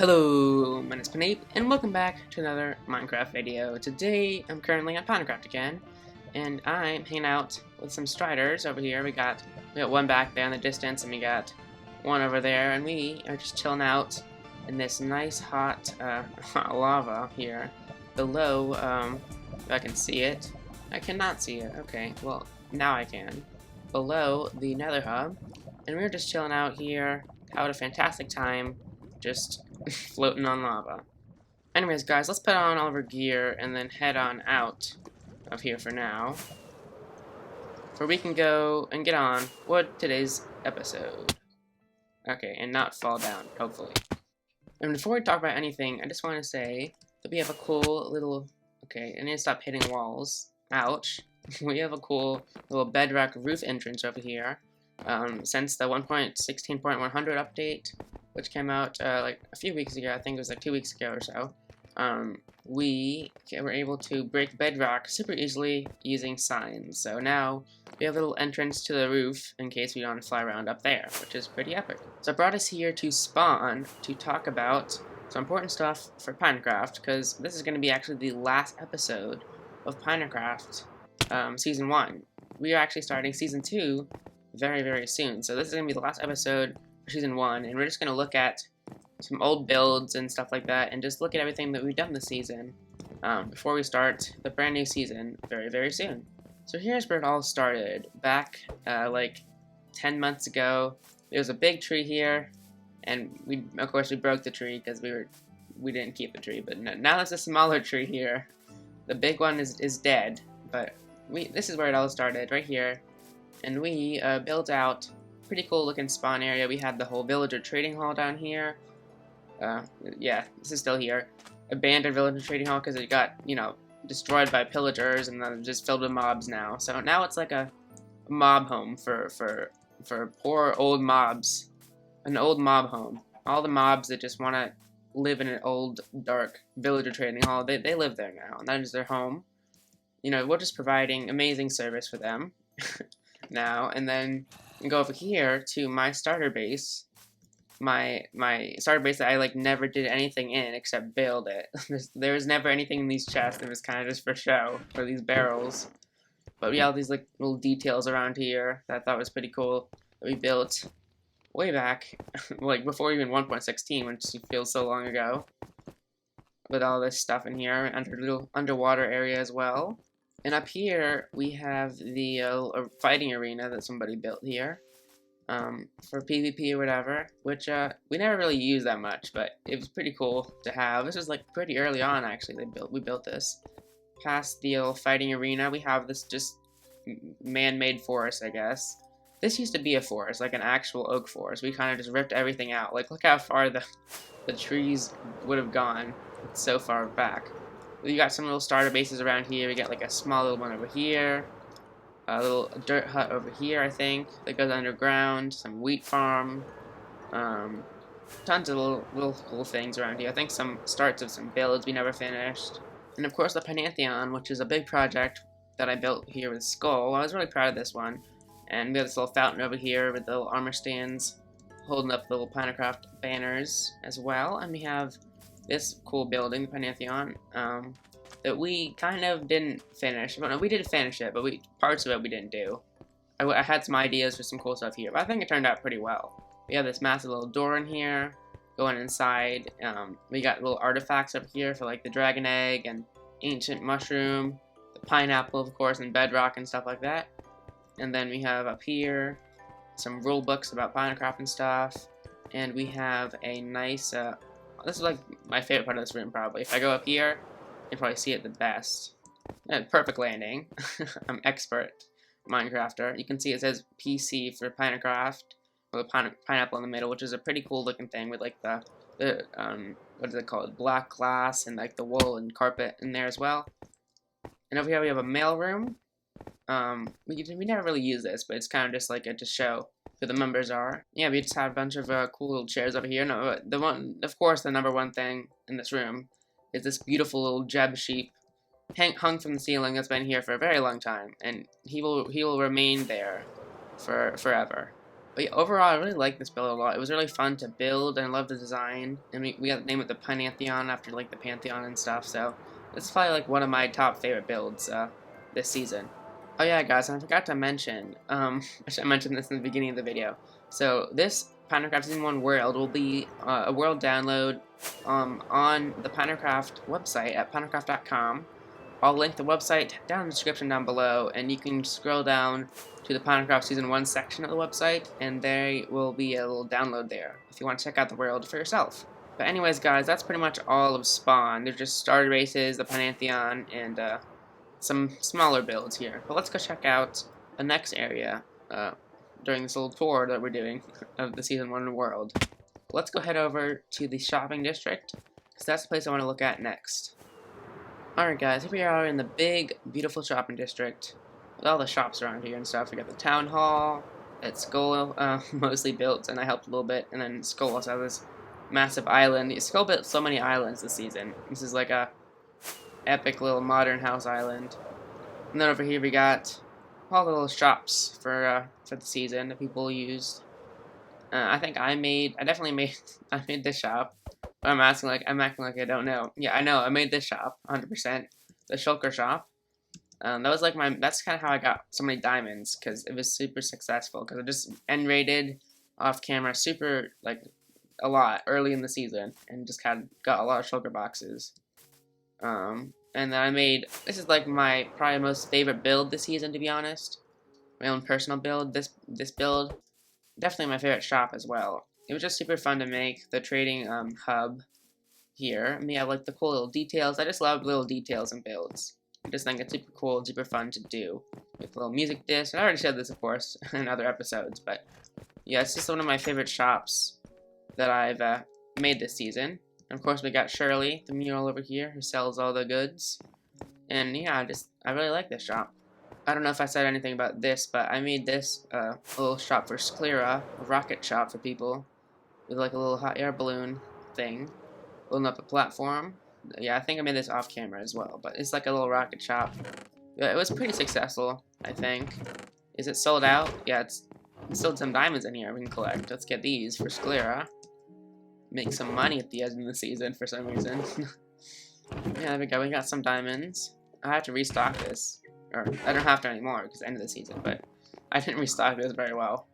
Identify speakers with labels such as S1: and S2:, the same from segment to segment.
S1: Hello, my name is PNAPE, and welcome back to another Minecraft video. Today, I'm currently on PinaCraft again, and I'm hanging out with some striders over here. We got one back there in the distance, and we got one over there, and we are just chilling out in this nice hot lava here below. If I can see it. I cannot see it. Okay, well, now I can. Below the Nether Hub, and we're just chilling out here, having a fantastic time, just floating on lava. Anyways, guys, let's put on all of our gear and then head on out of here for now. For we can go and get on with today's episode. Okay, and not fall down, hopefully. And before we talk about anything, I just want to say that we have a cool little... Okay, I need to stop hitting walls. Ouch. We have a cool little bedrock roof entrance over here. Since the 1.16.100 update, which came out like a few weeks ago, I think it was like 2 weeks ago or so, we were able to break bedrock super easily using signs. So now we have a little entrance to the roof in case we want to fly around up there, which is pretty epic. So I brought us here to spawn to talk about some important stuff for PinaCraft, because this is going to be actually the last episode of PinaCraft Season 1. We are actually starting Season 2 very, very soon. So this is going to be the last episode for Season 1, and we're just going to look at some old builds and stuff like that, and just look at everything that we've done this season before we start the brand new season very, very soon. So here's where it all started. Back like 10 months ago, there was a big tree here, and of course we broke the tree because we didn't keep the tree. But now there's a smaller tree here. The big one is dead, but this is where it all started, right here. And we built out a pretty cool looking spawn area. We had the whole villager trading hall down here. Yeah, this is still here. Abandoned villager trading hall because it got, destroyed by pillagers, and then just filled with mobs now. So now it's like a mob home for poor old mobs. An old mob home. All the mobs that just want to live in an old, dark villager trading hall, they live there now, and that is their home. We're just providing amazing service for them. Now, and then we go over here to my starter base. My starter base that I never did anything in except build it. There was never anything in these chests. It was kind of just for show, for these barrels. But we have these little details around here that I thought was pretty cool that we built way back, before even 1.16, which feels so long ago. With all this stuff in here, little underwater area as well. And up here, we have the fighting arena that somebody built here for PvP or whatever, which we never really used that much, but it was pretty cool to have. This was pretty early on, actually. We built this. Past the old fighting arena, we have this just man-made forest, I guess. This used to be a forest, like an actual oak forest. We kind of just ripped everything out. Look how far the trees would have gone. It's so far back. We got some little starter bases around here. We got a small little one over here. A little dirt hut over here, I think, that goes underground. Some wheat farm. Tons of little cool things around here. I think some starts of some builds we never finished. And of course the Pantheon, which is a big project that I built here with Skull. I was really proud of this one. And we have this little fountain over here with the little armor stands holding up the little PinaCraft banners as well. And we have this cool building, the Pantheon, that we kind of didn't finish. Well, no, we did finish it, but parts of it we didn't do. I had some ideas for some cool stuff here, but I think it turned out pretty well. We have this massive little door in here, going inside. We got little artifacts up here for the dragon egg and ancient mushroom, the pineapple, of course, and bedrock and stuff like that. And then we have up here some rule books about PinaCraft and stuff. And we have a nice... this is my favorite part of this room, probably. If I go up here, you can probably see it the best. Perfect landing. I'm expert Minecrafter. You can see it says PC for PinaCraft, with a pineapple in the middle, which is a pretty cool looking thing with the what is it called? Black glass and the wool and carpet in there as well. And over here we have a mail room. We never really use this, but it's kind of just to show who the members are. Yeah, we just have a bunch of cool little chairs over here. No, of course, the number one thing in this room is this beautiful little Jeb sheep hung from the ceiling that's been here for a very long time, and he will remain there forever. But yeah, overall, I really like this build a lot. It was really fun to build, and I love the design. And we got to name it the Pantheon after like the Pantheon and stuff. So this is probably like one of my top favorite builds this season. Oh yeah, guys, and I forgot to mention. I should mention this in the beginning of the video. So this PinaCraft Season 1 world will be a world download on the PinaCraft website at PinaCraft.com. I'll link the website down in the description down below, and you can scroll down to the PinaCraft Season 1 section of the website, and there will be a little download there if you want to check out the world for yourself. But anyways, guys, that's pretty much all of Spawn. There's just starter races, the Pantheon, and some smaller builds here. But let's go check out the next area during this little tour that we're doing of the Season 1 world. Let's go head over to the shopping district, because that's the place I want to look at next. Alright guys, here we are in the big, beautiful shopping district with all the shops around here and stuff. We got the town hall that Skull mostly built, and I helped a little bit, and then Skull also has this massive island. Skull built so many islands this season. This is like a epic little modern house island. And then over here we got all the little shops for the season that people used. I definitely made this shop. I'm acting like I don't know. Yeah, I know. I made this shop, 100%. The shulker shop. That's kind of how I got so many diamonds, because it was super successful. Because I just end-rated off camera super, like, a lot early in the season, and just kind of got a lot of shulker boxes. And then I made, this is like my probably most favorite build this season, to be honest. My own personal build. This build, definitely my favorite shop as well. It was just super fun to make, the trading hub here. I mean, I like the cool little details. I just love little details in builds. I just think it's super cool and super fun to do. With a little music disc. I already showed this, of course, in other episodes, but yeah, it's just one of my favorite shops that I've made this season. And of course, we got Shirley, the mural over here, who sells all the goods. And yeah, I really like this shop. I don't know if I said anything about this, but I made this little shop for Sclera, a rocket shop for people. With like a little hot air balloon thing, building up a platform. Yeah, I think I made this off camera as well, but it's like a little rocket shop. Yeah, it was pretty successful, I think. Is it sold out? Yeah, it's still some diamonds in here we can collect. Let's get these for Sclera. Make some money at the end of the season for some reason. Yeah, there we go. We got some diamonds. I have to restock this, or I don't have to anymore because it's the end of the season. But I didn't restock this very well.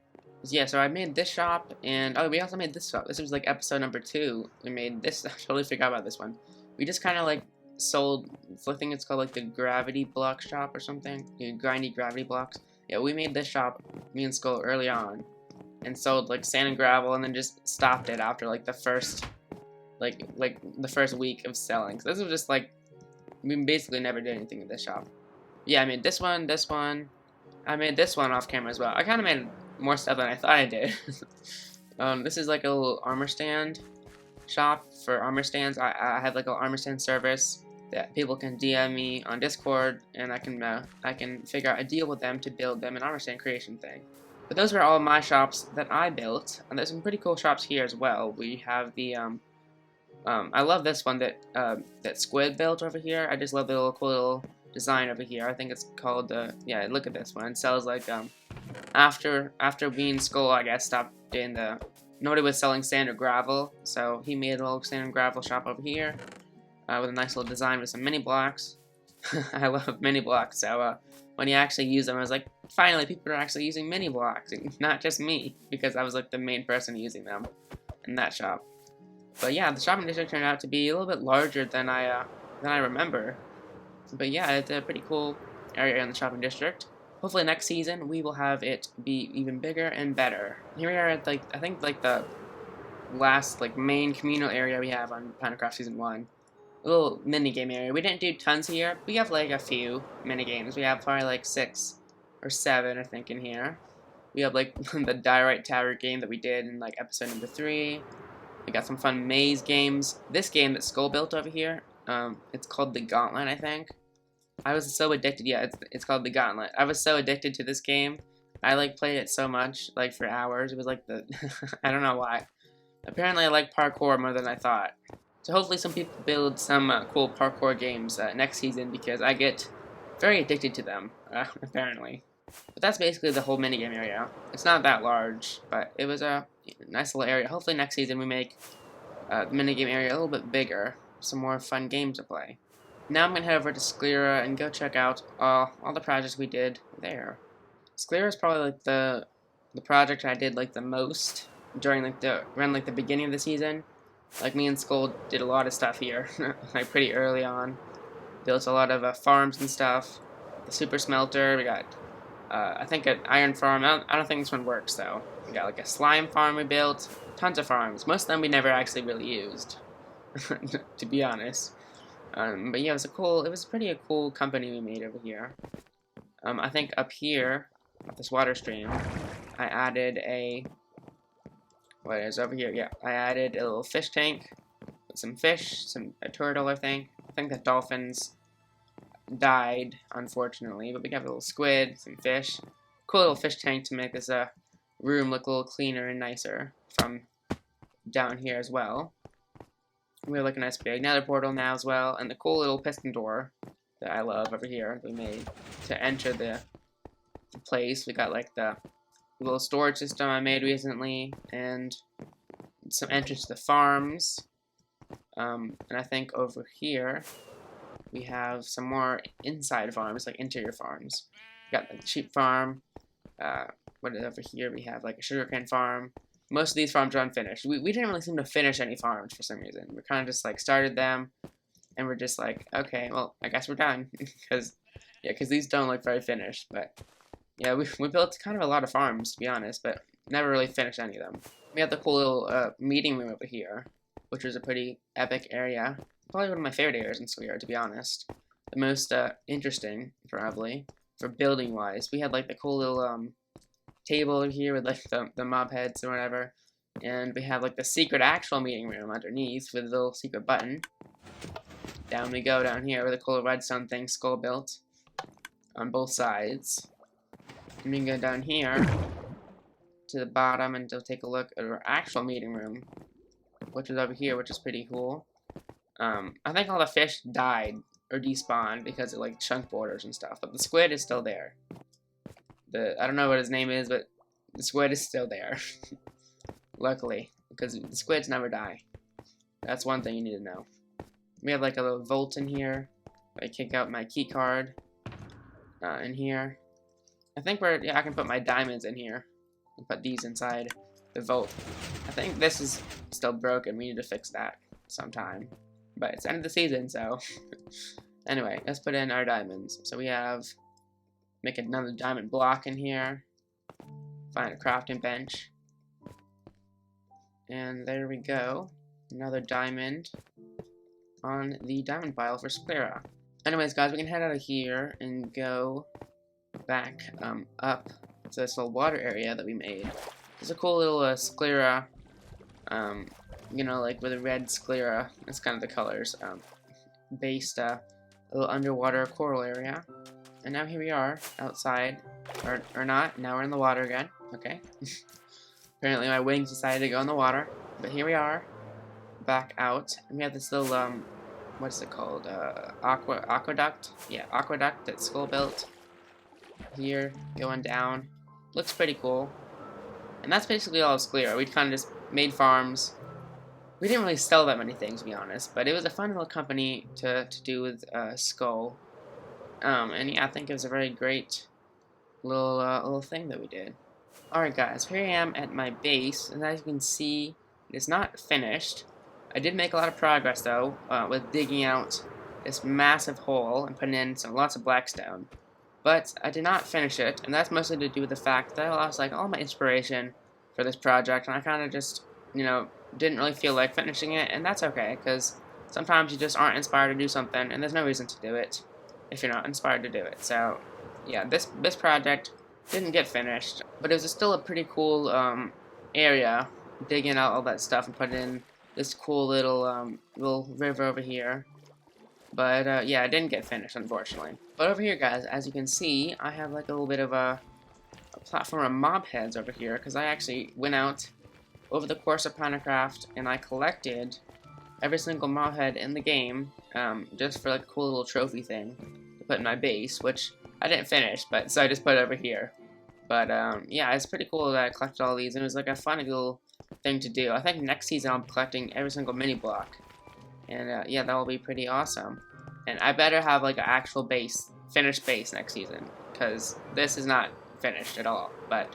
S1: Yeah, so I made this shop, and oh, we also made this shop. This was like episode number 2. We made this. I totally forgot about this one. We just kind of like sold. I think it's called like the gravity block shop or something. The grindy gravity blocks. Yeah, we made this shop, me and Skull, early on, and sold like sand and gravel, and then just stopped it after like the first, like the first week of selling. So this was just like we basically never did anything in this shop. Yeah, I made this one. I made this one off camera as well. I kind of made more stuff than I thought I did. This is like a little armor stand shop for armor stands. I have like an armor stand service that people can DM me on Discord, and I can figure out a deal with them to build them an armor stand creation thing. But those were all my shops that I built, and there's some pretty cool shops here as well. We have the I love this one that Squid built over here. I just love the little cool little design over here. I think it's called yeah, look at this one. It sells like after being Skull, I guess, stopped doing the nobody was selling sand or gravel, so he made a little sand and gravel shop over here with a nice little design with some mini blocks. I love mini blocks, so when he actually used them, I was like, finally, people are actually using mini blocks, and not just me, because I was like the main person using them in that shop. But yeah, the shopping district turned out to be a little bit larger than I remember. But yeah, it's a pretty cool area in the shopping district. Hopefully next season we will have it be even bigger and better. Here we are at like I think like the last like main communal area we have on PinaCraft Season 1. A little mini game area. We didn't do tons here. We have like a few mini games. We have probably like 6 or 7 I think in here. We have like the Diorite Tower game that we did in like episode number 3. We got some fun maze games. This game that Skull built over here, it's called the Gauntlet, I think. I was so addicted. Yeah, it's called the Gauntlet. I was so addicted to this game. I like played it so much, like for hours. It was like the I don't know why. Apparently, I like parkour more than I thought. So hopefully, some people build some cool parkour games next season because I get very addicted to them. Apparently. But that's basically the whole minigame area. It's not that large, but it was a nice little area. Hopefully next season we make the minigame area a little bit bigger, some more fun games to play. Now I'm going to head over to Sclera and go check out all the projects we did there. Sclera is probably like the project I did like the most during like the beginning of the season. Like me and Skull did a lot of stuff here, like pretty early on. Built a lot of farms and stuff. The super smelter. We got I think an iron farm. I don't think this one works though. We got like a slime farm we built. Tons of farms. Most of them we never actually really used, to be honest. But yeah, it was pretty a cool company we made over here. I think up here, at this water stream, I added what is over here? Yeah, I added a little fish tank with some fish, a turtle, I think. I think the dolphins died, unfortunately, but we got a little squid, some fish. Cool little fish tank to make this room look a little cleaner and nicer from down here as well. We have like a nice big nether portal now as well, and the cool little piston door that I love over here that we made to enter the place. We got like the little storage system I made recently, and some entrance to the farms. And I think over here we have some more inside farms, like interior farms. We got like the sheep farm. Over here we have like a sugarcane farm. Most of these farms are unfinished. We didn't really seem to finish any farms for some reason. We kind of just like started them, and we're just like, okay, well, I guess we're done, because these don't look very finished. But yeah, we built kind of a lot of farms, to be honest, but never really finished any of them. We have the cool little meeting room over here, which is a pretty epic area. Probably one of my favorite areas in Sclera, to be honest. The most interesting, probably, for building wise. We had like the cool little table over here with like the mob heads or whatever, and we have like the secret actual meeting room underneath with a little secret button. Down we go down here with a cool redstone thing Skull built on both sides. And we can go down here to the bottom and take a look at our actual meeting room, which is over here, which is pretty cool. I think all the fish died or despawned because of like chunk borders and stuff, but the squid is still there. I don't know what his name is, but the squid is still there. Luckily, because the squids never die. That's one thing you need to know. We have like a little vault in here. I kick out my key card in here. I think I can put my diamonds in here and put these inside the vault. I think this is still broken. We need to fix that sometime. But it's the end of the season, so anyway, let's put in our diamonds. So we have make another diamond block in here. Find a crafting bench. And there we go. Another diamond on the diamond pile for Sclera. Anyways, guys, we can head out of here and go back up to this little water area that we made. It's a cool little Sclera, you know, like with a red Sclera. That's kind of the colors. Based a little underwater coral area. And now here we are, outside, or not, now we're in the water again, okay. Apparently my wings decided to go in the water, but here we are, back out, and we have this little, what is it called, aqueduct? Yeah, aqueduct that Skull built, here, going down, looks pretty cool, and that's basically all of Sclera. We kind of just made farms. We didn't really sell that many things, to be honest, but it was a fun little company to do with Skull. And yeah, I think it was a very great little thing that we did. Alright guys, here I am at my base, and as you can see, it is not finished. I did make a lot of progress though, with digging out this massive hole and putting in lots of blackstone. But I did not finish it, and that's mostly to do with the fact that I lost like all my inspiration for this project, and I kind of just, you know, didn't really feel like finishing it, and that's okay, because sometimes you just aren't inspired to do something, and there's no reason to do it if you're not inspired to do it. So yeah, this project didn't get finished, but it was still a pretty cool area, digging out all that stuff and putting in this cool little river over here. But yeah, it didn't get finished, unfortunately. But over here, guys, as you can see, I have like a little bit of a platform of mob heads over here, because I actually went out over the course of PinaCraft and I collected every single mob head in the game, just for like a cool little trophy thing to put in my base, which I didn't finish, but so I just put it over here. But yeah, it's pretty cool that I collected all these. And it was like a fun little thing to do. I think next season I'll be collecting every single mini block, and yeah, that will be pretty awesome. And I better have like an actual base, finished base next season, because this is not finished at all. But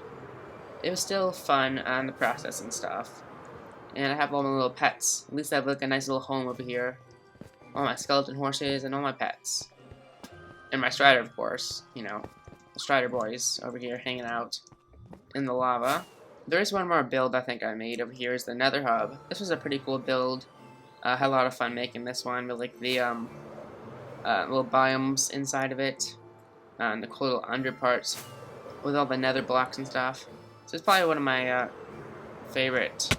S1: it was still fun on the process and stuff. And I have all my little pets. At least I have like a nice little home over here. All my skeleton horses and all my pets. And my strider, of course. You know, the strider boys over here hanging out in the lava. There is one more build I think I made over here is the Nether Hub. This was a pretty cool build. I had a lot of fun making this one with like the little biomes inside of it. And the cool little under parts with all the nether blocks and stuff. So it's probably one of my favorite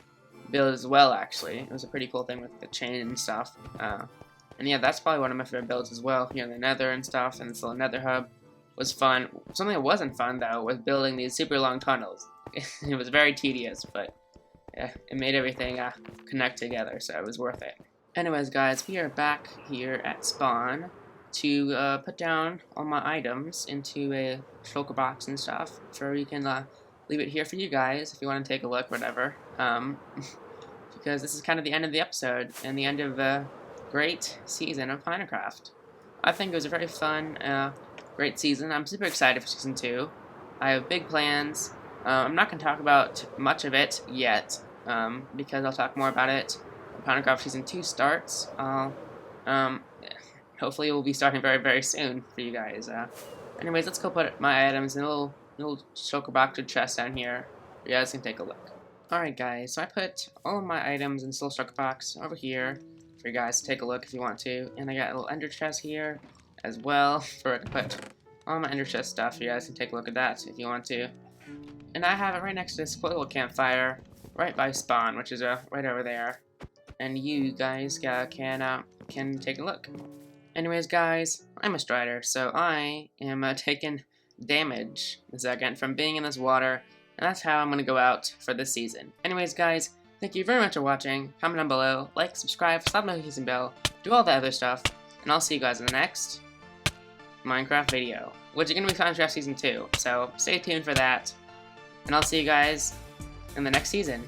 S1: builds as well, actually. It was a pretty cool thing with the chain and stuff. And yeah, that's probably one of my favorite builds as well. You know, the nether and stuff, and this little Nether Hub was fun. Something that wasn't fun, though, was building these super long tunnels. It was very tedious, but yeah, it made everything connect together, so it was worth it. Anyways, guys, we are back here at spawn to put down all my items into a shulker box and stuff, so we can leave it here for you guys if you want to take a look, whatever. Because this is kind of the end of the episode and the end of a great season of PinaCraft. I think it was a very fun, great season. I'm super excited for season 2. I have big plans. I'm not going to talk about much of it yet, because I'll talk more about it when PinaCraft season 2 starts. Hopefully it will be starting very, very soon for you guys. Anyways, let's go put my items in a little shulker box or chest down here. You guys can take a look. Alright guys, so I put all of my items in this little shulker box over here for you guys to take a look if you want to. And I got a little ender chest here as well for I can put all my ender chest stuff. You guys can take a look at that if you want to. And I have it right next to this little campfire right by spawn, which is right over there. And you guys can take a look. Anyways, guys, I'm a strider, so I am taking damage a second from being in this water, and that's how I'm going to go out for this season. Anyways, guys, thank you very much for watching. Comment down below, like, subscribe, slap the notification bell, do all the other stuff, and I'll see you guys in the next Minecraft video, which is going to be PinaCraft Season 2, so stay tuned for that, and I'll see you guys in the next season.